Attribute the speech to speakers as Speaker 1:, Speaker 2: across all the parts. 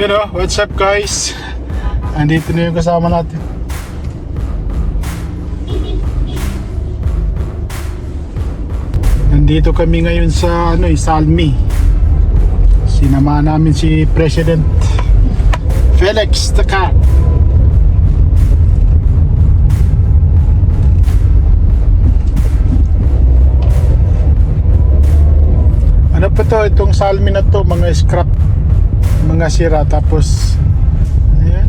Speaker 1: You know, what's up guys? Andito na yung kasama natin. Nandito kami ngayon sa Salmi. Sinamahan namin si President Felix the Cat. Ano pa to? Itong Salmi na to, mga scrap, mga sira. Tapos ayan,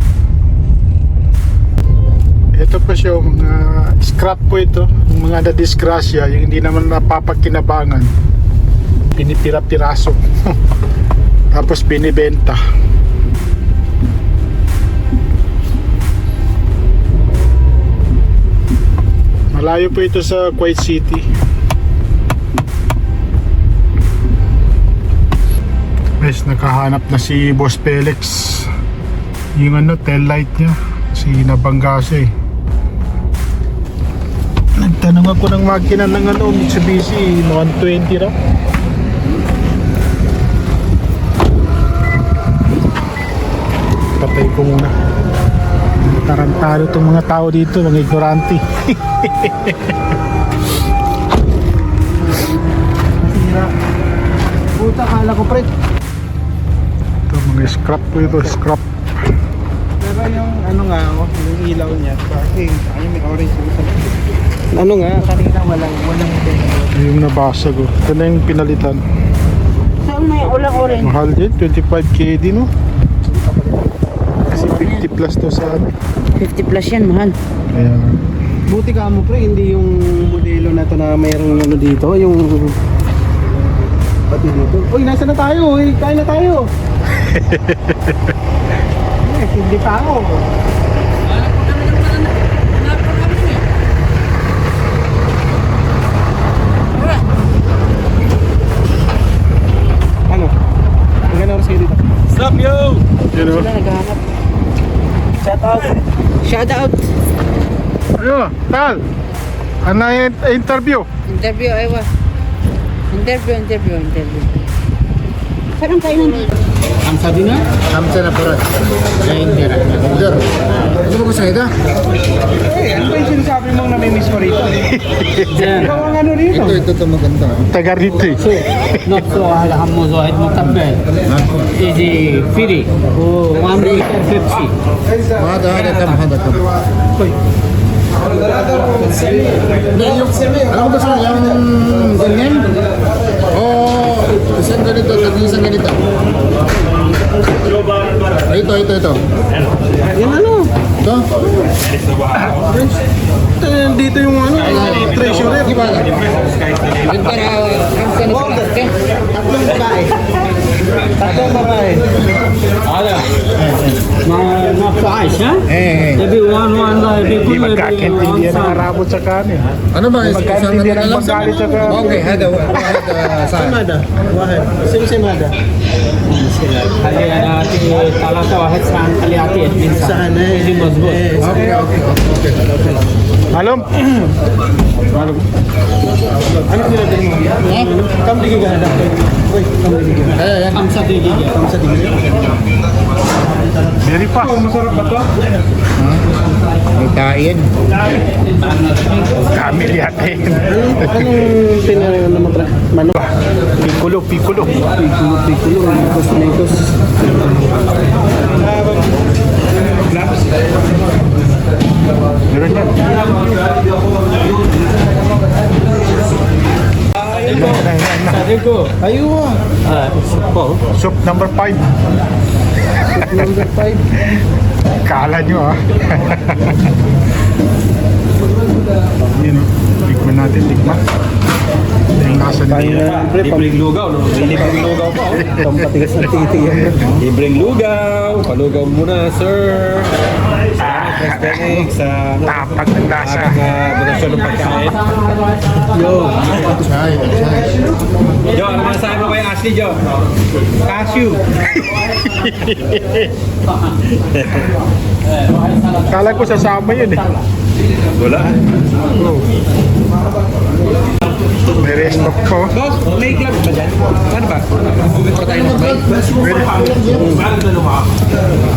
Speaker 1: ito pa siya, mga scrap po ito, yung mga nadisgrasya, yung hindi naman napapagkinabangan, pinipira-piraso tapos binibenta. Malayo po ito sa Kuwait City. Guys, nakahanap na si Boss Felix. Yung tail light niya, si nabangga siya eh. Nagtanong ako ng makina ng Mitsubishi 120 raw. Patay ko muna. Tarantado itong mga tao dito, mga ignorante.
Speaker 2: Puta, kala ko pre.
Speaker 1: Ito mga scrap po ito, scrap.
Speaker 2: Pero yung yung ilaw niya, bakit? Ayun, may orange yung kanina walang
Speaker 1: Yung nabasag oh. Ito na yung pinalitan.
Speaker 3: Saan may ulang orange?
Speaker 1: Mahal din, 25k din no? Kasi 50 plus to sa
Speaker 3: 50 plus yan, mahal.
Speaker 1: Ayan.
Speaker 2: Buti ka mo pre, hindi yung modelo na to na mayroong dito, yung pati dito. Uy, nasa na tayo? Uy, kain na tayo. Yes, hindi pa ako. Ano? Ang ganda oras kayo dito.
Speaker 1: What's up yo? You know?
Speaker 3: Sila naghahanap.
Speaker 2: Shout out.
Speaker 3: Shout out.
Speaker 1: Ayo, tal. Ano yung interview?
Speaker 3: Interview, aywa. Interview. Saan ang kainan dito?
Speaker 2: Kamsa din na? Kamsa na pura. Kain dira. Dor. Ano ba gusto ito? Eh, ano ba yung sinasabi mong namimiss ko rito? Ikaw ang ano rito? Ito maganda.
Speaker 1: Taga rito eh.
Speaker 4: نفسه على همه زاهد مكبل يجي فري وامريكا بيبسي
Speaker 2: هذا كم alam mo gusto yung ganyan? Oh, isang ganito, isang ganito. Ito. Yan ano? Ito? Dito yung treasurer. Tatlong babae.
Speaker 4: نفسه عايش ها؟ يبي وان يبي
Speaker 1: Hindi
Speaker 4: كله
Speaker 1: magkakaintindihan ng Arabo sa kanin.
Speaker 2: Ano ba?
Speaker 1: Magkakaintindihan ng Bengali sa kanin.
Speaker 2: Okay, hada saan? Wahed. Sino hada?
Speaker 4: خلي انا ثلاثة واحد سان خلي اعطيه اثنين سان يجي مظبوط
Speaker 2: Okay.
Speaker 1: Alam?
Speaker 2: Ano pinadali mo? Kam digi ka hada? Uy, kam digi ka. Ayan.
Speaker 4: خمسة دقيقة
Speaker 2: Kamsa digi.
Speaker 1: Very fast.
Speaker 2: Masarap ba to? May kain.
Speaker 1: Kami lihatin.
Speaker 2: Anong pinadali mo tra? Manok.
Speaker 1: Piccolo.
Speaker 2: Pikulo, tomatoes.
Speaker 1: Meron yan.
Speaker 4: صديقه
Speaker 2: Ayun.
Speaker 4: سبو
Speaker 1: Soup number 5.
Speaker 2: Number 5.
Speaker 1: Kala nyo ah. Yun oh. Tikman natin, tikman. Yung nasa nila.
Speaker 5: Libreng lugaw, no? May libreng lugaw pa, oh.
Speaker 2: Patigas ng titi yan.
Speaker 5: Libreng lugaw. Palugaw muna, sir. Salamat, Felix, sa
Speaker 1: Tapag ng lasa.
Speaker 5: donasyon ng pagkain.
Speaker 2: Yo. Chay.
Speaker 5: Jo, ano masasabi mo kay Ashley, Jo? Cashew.
Speaker 1: Kala ko sasama yun eh.
Speaker 5: Wala.
Speaker 1: May restock po.
Speaker 5: Boss, may gloves ba dyan? Ano ba? Bumibra tayo ng sabay.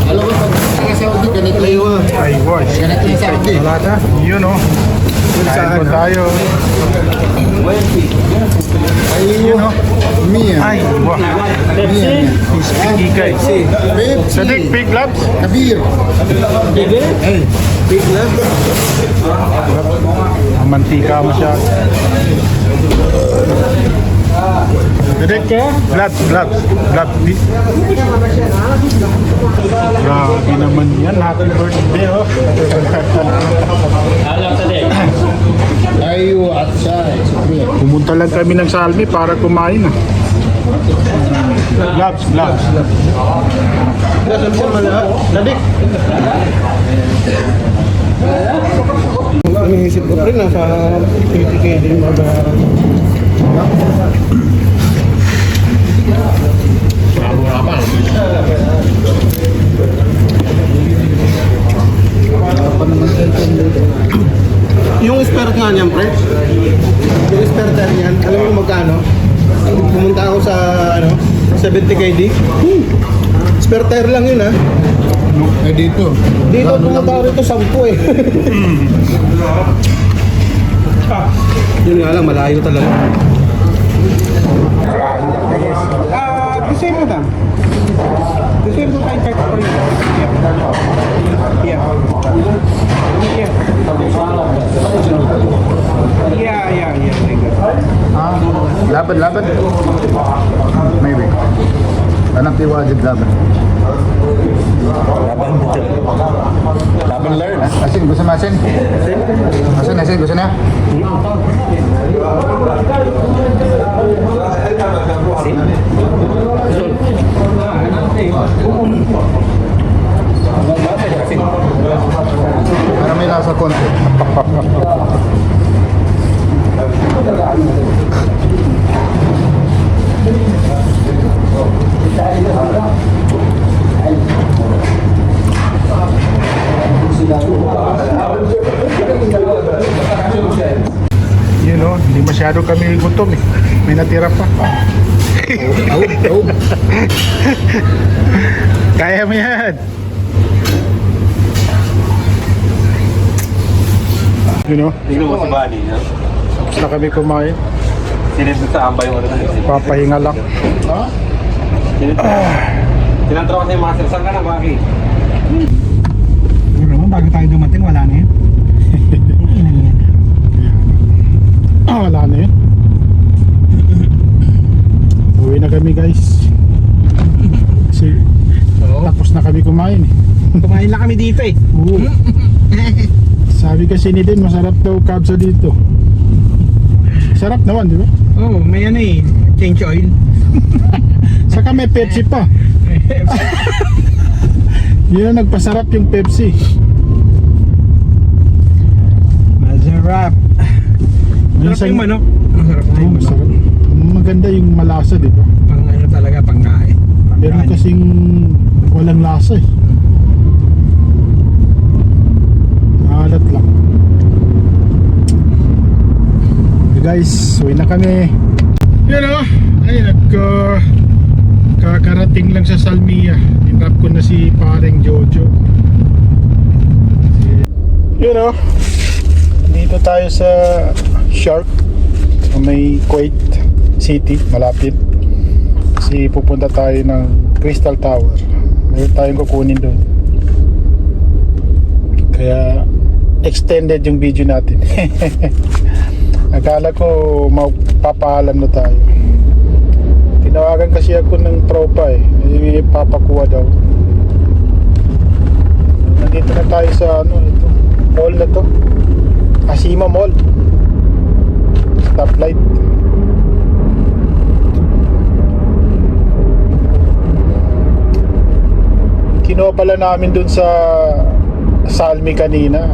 Speaker 2: Alam mo, pag sa Saudi, ganito yung
Speaker 1: Ay, wash.
Speaker 2: ganito yung Saudi.
Speaker 1: Yun o. Kain po tayo.
Speaker 2: Ay,
Speaker 1: Yun o.
Speaker 2: Mia.
Speaker 1: Ay, wow.
Speaker 2: Mia.
Speaker 1: Ikay.
Speaker 2: Pepsi.
Speaker 1: Sadik, big gloves.
Speaker 2: Kabir. Ay, big love.
Speaker 1: Ang mantika masyado. Sadik, gloves. Grabe naman yan. Happy birthday, oh.
Speaker 2: Ayo, at siya.
Speaker 1: Pumunta lang kami ng Salmi para kumain, ah. Gloves.
Speaker 2: Iniisip ko rin, nasa PPK din mag- Yung spare nga niyan, pre. Yung spare tire niyan, alam mo magkano? Pumunta ako sa 70 KD. Spare tire lang yun, ha? Eh, dito. Dito, pumunta ako rito 10 eh. Yun nga lang, malayo talaga.
Speaker 5: Disable them. Disable tayo kahit pa rin. Yeah.
Speaker 2: Laban. Maybe. Anak tiwajib laban. Laban learn. Asin, gusto mo asin? Asin, gusto na? Para may lasa konti.
Speaker 1: Yun o, hindi masyado kami gutom eh. May natira pa. Kaya mo yan. Yun o,
Speaker 5: Tingnan mo si Bunny.
Speaker 1: tapos na kami kumain.
Speaker 5: Sinidot sa ambay mo rin.
Speaker 1: Papahinga lang.
Speaker 5: Tinantro kasi yung master. Saan ka na, Baki?
Speaker 2: Siguro naman, bago tayo dumating, wala na yun.
Speaker 1: Wala na yun. Uwi na kami guys. Kasi tapos na kami kumain eh.
Speaker 2: Kumain lang kami dito eh.
Speaker 1: Oo. Sabi kasi ni Den, masarap daw kabsa dito. Sarap naman, di ba?
Speaker 2: Oo, may ano eh, change oil.
Speaker 1: Saka may Pepsi pa. Yun ang nagpasarap yung Pepsi.
Speaker 2: Masarap.
Speaker 1: Minsan-
Speaker 2: Yung manok. Masarap na
Speaker 1: Oo,
Speaker 2: yung
Speaker 1: masarap.
Speaker 2: manok.
Speaker 1: Maganda yung malasa, di ba?
Speaker 2: Pang ano talaga, pangkain.
Speaker 1: Meron kasing walang lasa eh. Maalat lang. Okay guys, uwi na kami. Yun o, ay kakarating lang sa Salmia. Tinrap ko na si pareng Jojo. Yun o, dito tayo sa Shark, sa may Kuwait City, malapit. Kasi pupunta tayo ng Crystal Tower. Mayroon tayong kukunin doon. Kaya extended yung video natin. Akala ko mapapaalam na tayo. Tinawagan kasi ako ng tropa eh. May papakuha daw. Nandito na tayo sa ito, mall na to. Asima Mall. Stoplight. Kinuha pala namin dun sa Salmi kanina.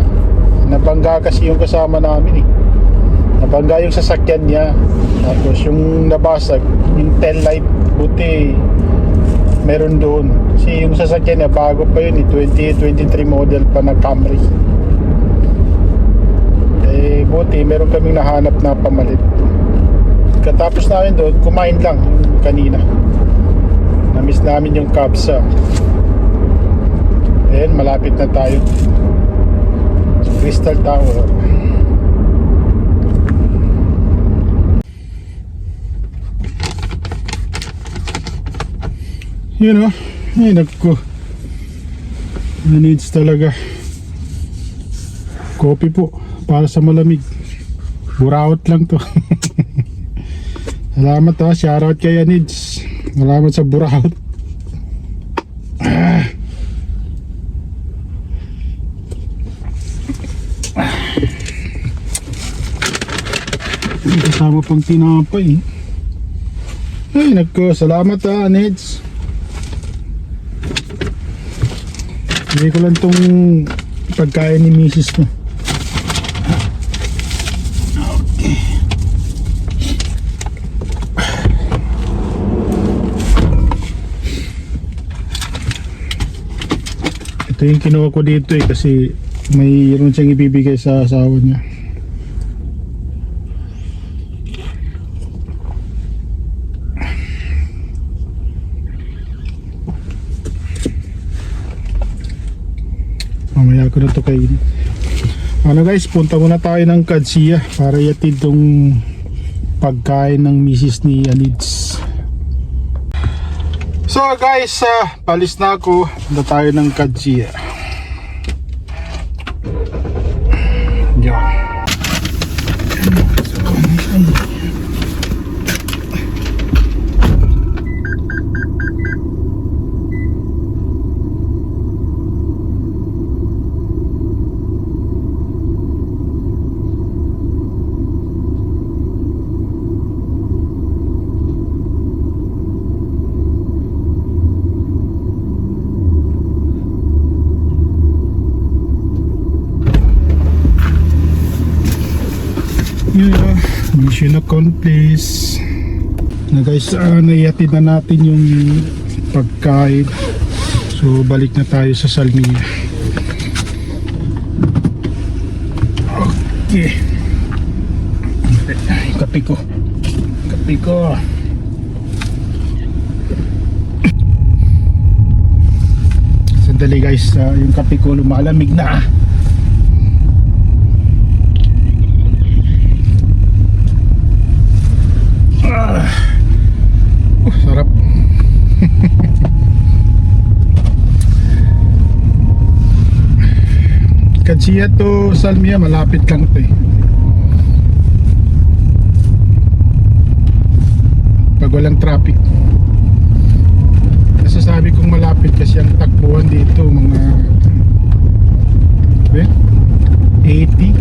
Speaker 1: Nabangga kasi yung kasama namin eh. Nabangga yung sasakyan niya. Tapos yung nabasag, yung tail light, buti meron doon. Kasi yung sasakyan niya bago pa yun eh, 2023 model pa na Camry. Eh buti meron kaming nahanap na pamalit. Pagkatapos namin doon, kumain lang yung kanina. Namiss namin yung kapsa. Ayan, malapit na tayo. Crystal Tower. Yun o. Ay, nagko. Needs talaga. Coffee po. Para sa malamig. Buraot lang to. Salamat ha. Shoutout kay Anids. Salamat sa buraot. Kasama pang tinapay. Ay, nagko. Salamat ha, Anids. Hindi ko lang tong pagkain ni Mrs. mo. Okay. Ito yung kinuha ko dito kasi mayroon siyang ibibigay sa asawa niya. Mamaya ko na ito kainin. Ano guys, punta muna tayo ng Kadsia para yatid tong pagkain ng misis ni Anids. So guys, palis na ako. Punta tayo ng Kadsia. Yan. Yeah, mission accomplished. Na guys, naihatid na natin yung pagkain. So balik na tayo sa Salmiya. Okay. Kape ko. Kape ko. Sandali guys, yung kape ko lumalamig na. Sarap. Kadsia to Salmiya, malapit lang to eh. Pag walang traffic. Nasasabi kong malapit kasi ang takbuhan dito mga 80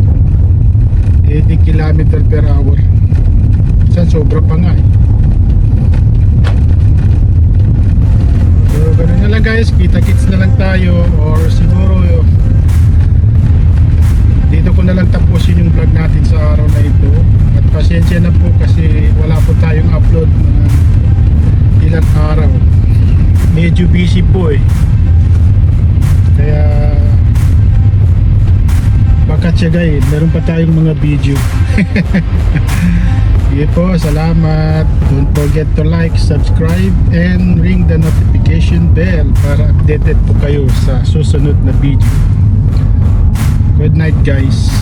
Speaker 1: km per hour. Saan sobra pa nga eh. So ganun na lang guys, kita-kits na lang tayo or siguro dito ko na lang tapusin yung vlog natin sa araw na ito. At pasensya na po kasi wala po tayong upload na ilang araw. Medyo busy po eh. Kaya baka tiyagayin, meron pa tayong mga video. Sige po, salamat. Don't forget to like, subscribe, and ring the notification bell para updated po kayo sa susunod na video. Good night guys.